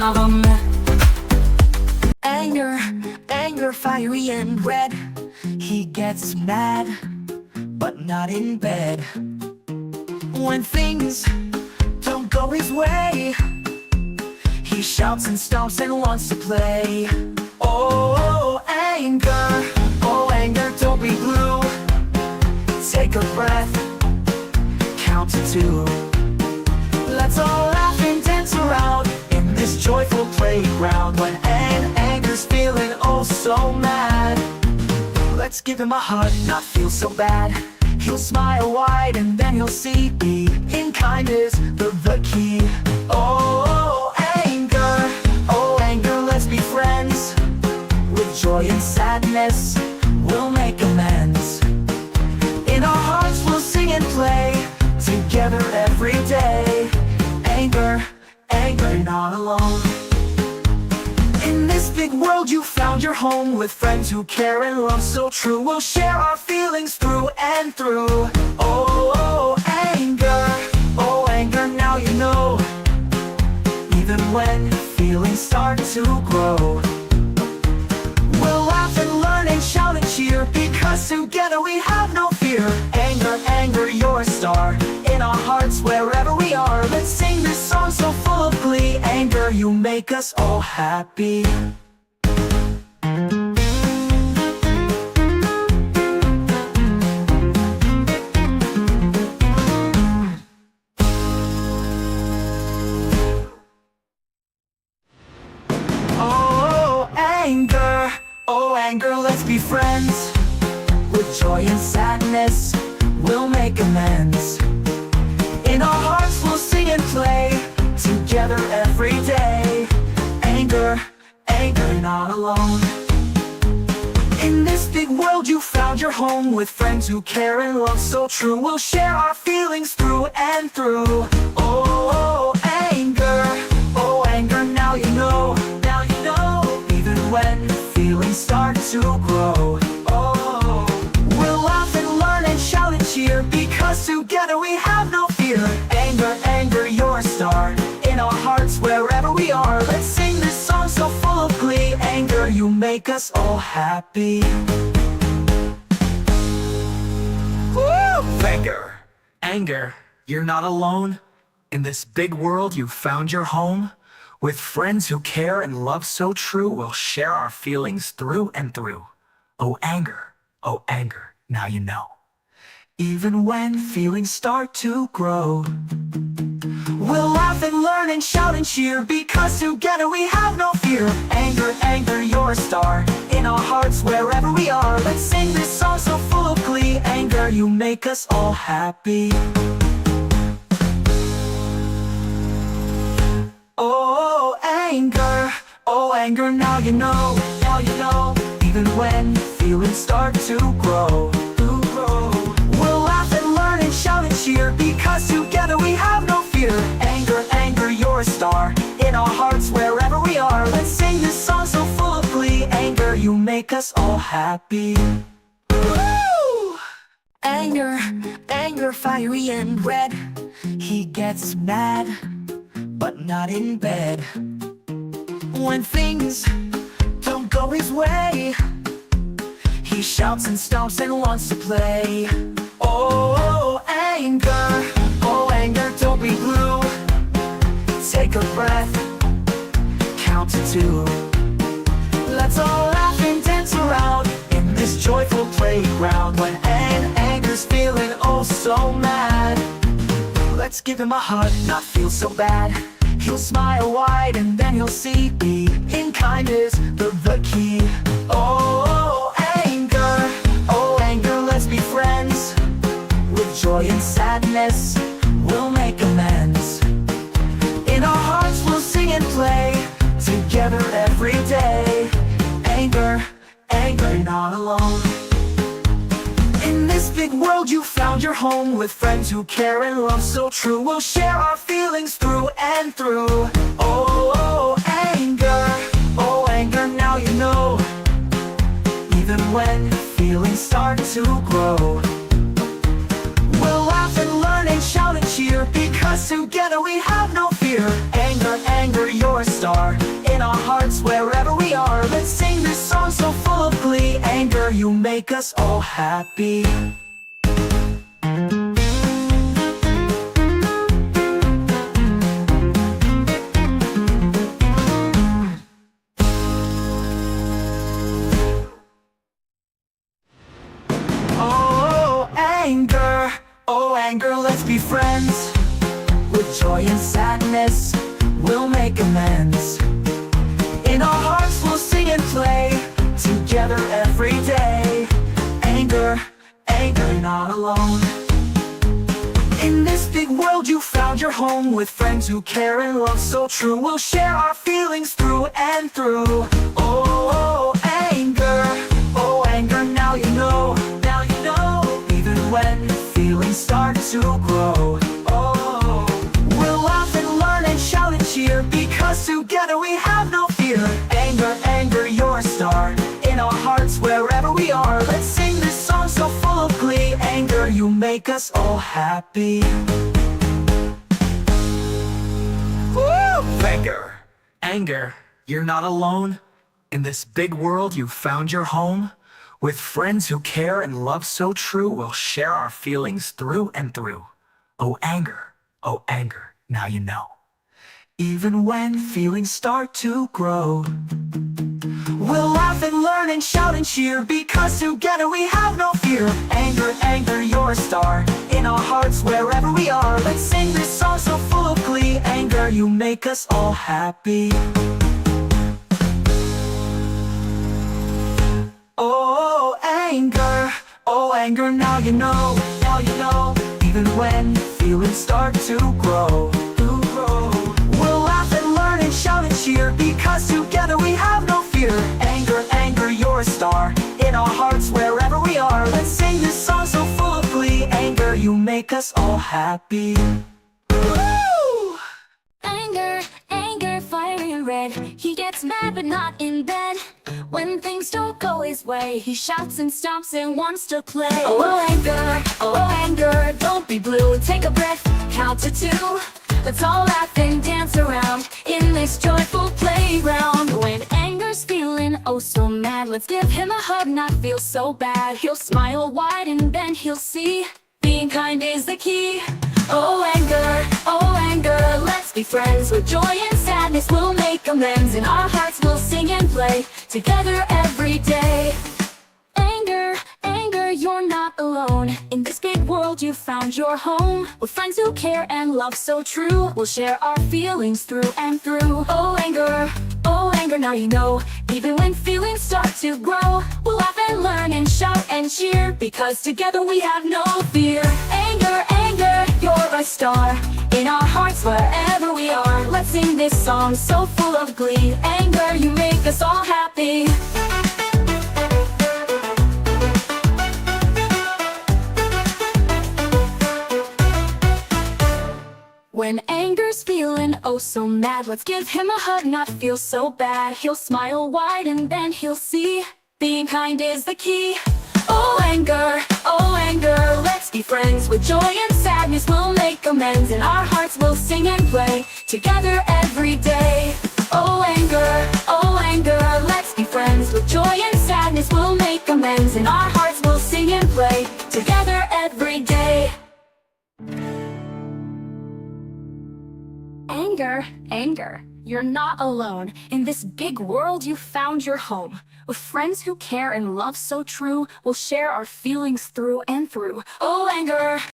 one of them. Anger, anger, fiery and red. He gets mad, but not in bed. When things don't go his way, he shouts and stomps and wants to play. Oh, anger, don't be blue. Take a breath, count to 2. Let's all laugh and dance around in this joyful playground. When anger's feeling oh so mad, let's give him a hug, not feel so bad. He'll smile wide and then he'll see in kindness the key. Oh, anger, let's be friends. With joy and sadness, we'll make amends. In our hearts we'll sing and play together every day. Anger, not alone. In this big world you found your home, with friends who care and love so true. We'll share our feelings through and through. Oh, anger, now you know. Even when feelings start to grow, we'll laugh and learn and shout and cheer, because together we have no fear. Anger, you're a star in our hearts wherever we are. Let's sing this song so full of glee. Anger, you make us all happy. Oh, anger, let's be friends. With joy and sadness, we'll make amends. In our hearts we'll sing and play together every day. Anger, not alone. In this big world you found your home, with friends who care and love so true. We'll share our feelings through and through. Oh, anger, now you know. Even when feelings start to grow, oh, we'll laugh and learn and shout and cheer, because together we have no fear. Anger, you're a star in our hearts wherever we are. Let's sing this song so full of glee. Anger, you make us all happy. Woo! Anger, you're not alone. In this big world you found your home, with friends who care and love so true. We'll share our feelings through and through. Oh, anger, now you know. Even when feelings start to grow, we'll laugh and learn and shout and cheer, because together we have no fear. Anger, you're a star in our hearts wherever we are. Let's sing this song so full of glee. Anger, you make us all happy. Oh, anger, now you know. Even when feelings start to grow, we'll laugh and learn and shout and cheer, because together we have no fear. Anger, you're a star in our hearts wherever we are. Let's sing this song so full of glee. Anger, you make us all happy. Woo! Anger, fiery and red. He gets mad, but not in bed. When things don't go his way, he shouts and stomps and wants to play. Oh, anger, don't be blue. Take a breath, count to 2. Let's all laugh and dance around in this joyful playground. When anger's feeling oh so mad, let's give him a hug, not feel so bad. He'll smile wide and then he'll see in kindness the key. Oh, anger, let's be friends. With joy and sadness, we'll make amends. In our hearts we'll sing and play together every day. Anger, not alone. In this big world you found your home, with friends who care and love so true. We'll share our feelings through and through. Oh, anger, now you know. Even when feelings start to grow, we'll laugh and learn and shout and cheer, because together we have no fear. Anger, you're a star in our hearts wherever we are. Let's sing this song so full of glee. Anger, you make us all happy. Oh anger, let's be friends. With joy and sadness, we'll make amends. In our hearts we'll sing and play, together every day. Anger, anger, not alone. In this big world you found your home, with friends who care and love so true. We'll share our feelings through and through. Oh anger, now you know. Even when feelings start to grow, we'll laugh and learn and shout and cheer, because together we have no fear. Anger, anger, you're a star in our hearts wherever we are. Let's sing this song so full of glee. Anger, you make us all happy. Woo! Anger, anger, you're not alone. In this big world you found your home. With friends who care and love so true, we'll share our feelings through and through. Oh anger, now you know. Even when feelings start to grow, we'll laugh and learn and shout and cheer, because together we have no fear. Anger, anger, you're a star in our hearts wherever we are. Let's sing this song so full of glee. Anger, you make us all happy. Oh anger, now you know. Even when feelings start to grow, we'll laugh and learn and shout and cheer, because together we have no fear. Anger, anger, you're a star in our hearts wherever we are. Let's sing this song so full of glee. Anger, you make us all happy. Woo! Anger, fiery red. He gets mad but not in bed. When things don't go his way, he shouts and stomps and wants to play. Oh anger, don't be blue. Take a breath, count to 2. Let's all laugh and dance around in this joyful playground. When anger's feeling oh so mad, let's give him a hug, not feel so bad. He'll smile wide and then he'll see being kind is the key. Oh anger, let's be friends. With joy and sadness we'll make amends. In our hearts we'll sing and play, together every day. Anger, you're not alone. In this big world you found your home. With friends who care and love so true, we'll share our feelings through and through. Oh anger, now you know. Even when feelings start to grow, we'll laugh and learn and shout and cheer, because together we have no fear. Anger, you're a star in our hearts wherever we are. Let's sing this song so full of glee. Anger, you make us all happy. When anger's feeling oh so mad, let's give him a hug, not feel so bad. He'll smile wide and then he'll see being kind is the key. Oh anger, let's be friends. With joy and sadness we'll make amends. In our hearts we'll sing and play, together every day. Oh anger, let's be friends. With joy and sadness we'll make amends. In our hearts we'll sing and play, together every day. Anger, you're not alone. In this big world you found your home. With friends who care and love so true, we'll share our feelings through and through. Oh anger,